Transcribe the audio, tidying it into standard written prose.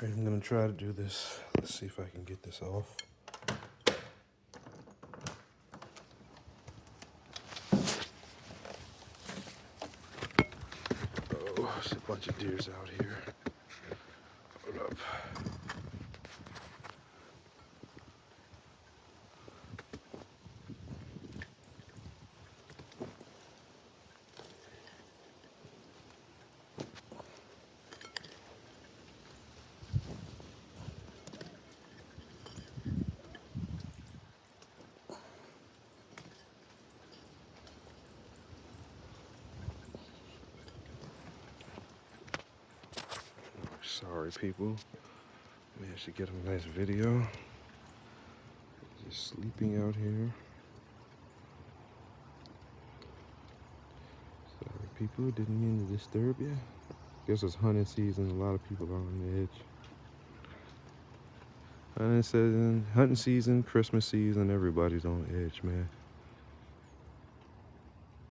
Alright, I'm gonna try to do this. Let's see if I can get this off. Oh, there's a bunch of deers out here. Hold up. Sorry, people. Managed to get a nice video. Just sleeping out here. Sorry, people. Didn't mean to disturb you. Guess it's hunting season. A lot of people are on the edge. Hunting season, Christmas season. Everybody's on the edge, man.